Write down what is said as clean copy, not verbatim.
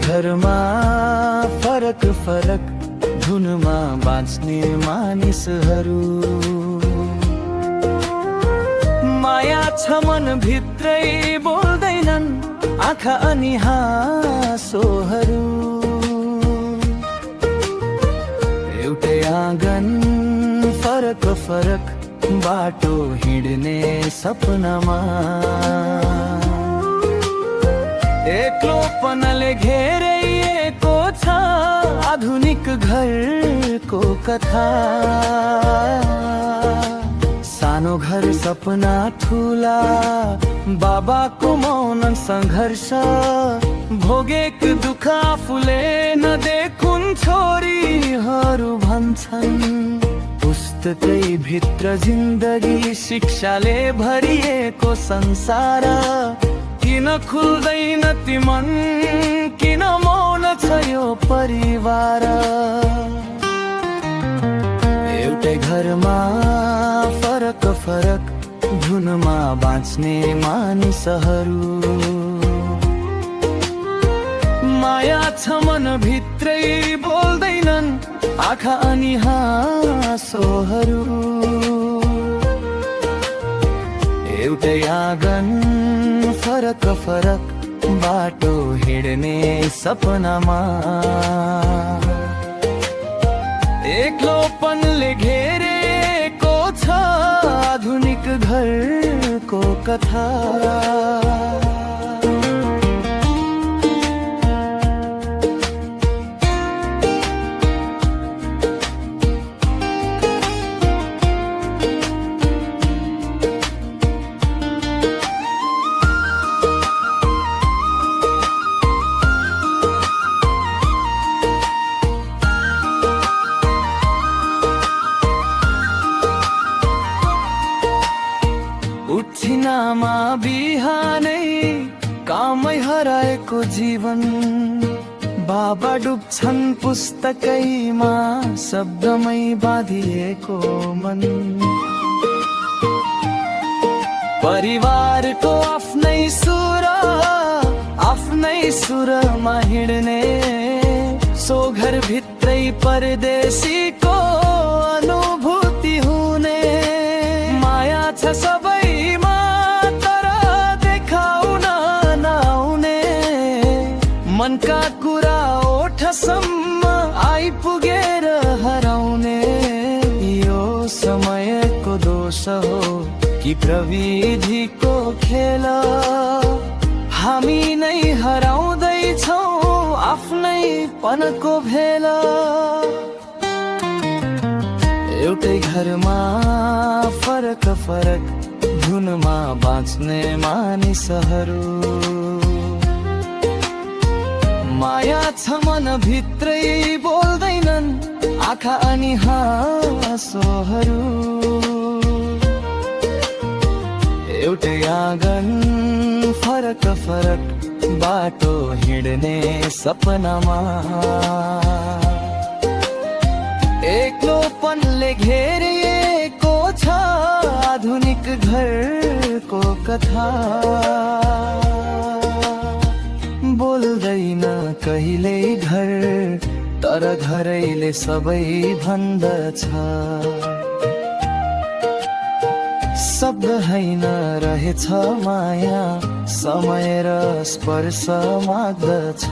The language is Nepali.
घरमा फरक फरक धुनमा बाँच्ने मानिसहरू, माया छ मन भित्रै बोल्दैनन् आँखा अनि हाँसोहरू। एउटै आँगन फरक फरक बाटो हिँड्ने सपनामा, एक्लोपनले घेरिएको छ आधुनिक घरको कथा। सानो घर सपना ठुला, बाबाको मौन सङ्घर्ष, भोगेको दुःख आफूले नदेखुन् छोरीहरू भन्छन्। पुस्तकै भित्र जिन्दगी शिक्षाले भरिएको संसार, किन खुल्दैन ती मन, किन मौन छ यो परिवार। एउटै घरमा फरक फरक धुनमा बाँच्ने मानिसहरू, माया छ मन भित्रै बोल्दैनन् आँखा अनि हाँसोहरू। एउटै आँगन फरक फरक बाटो हिँड्ने सपनामा, एक्लोपनले घेरेको छ आधुनिक घरको कथा। उठिनामा बिहानै कामै हराएको जीवन, बाबा डुब्छन् पुस्तकैमा शब्दमै बाँधिएको मन। परिवारको आफ्नै सुरमा हिँड्ने, सो घर भित्रै परदेशीको अनुभूति हुने। माया छ सबैमा तर देखाउन नआउने, मनका कुरा ओठसम्म आइपुगेर हराउने। यो समयको दोष हो कि प्रविधिको खेल, हामी नै हराउँदैछौँ आफ्नै पनको भेला। एउटै घरमा फरक फरक धुनमा बाँच्ने मानिसहरू, माया छ मन भित्रै बोल्दैनन् आँखा अनि हाँसोहरू। एउटै आँगन फरक फरक बाटो हिँड्ने सपनामा, एक्लोपनले घेरिएको छ आधुनिक घरको कथा। बोल्दैन कहिल्यै घर तर घरैले सबै भन्दछ, शब्द हैन रहेछ माया समय र स्पर्श माग्दछ।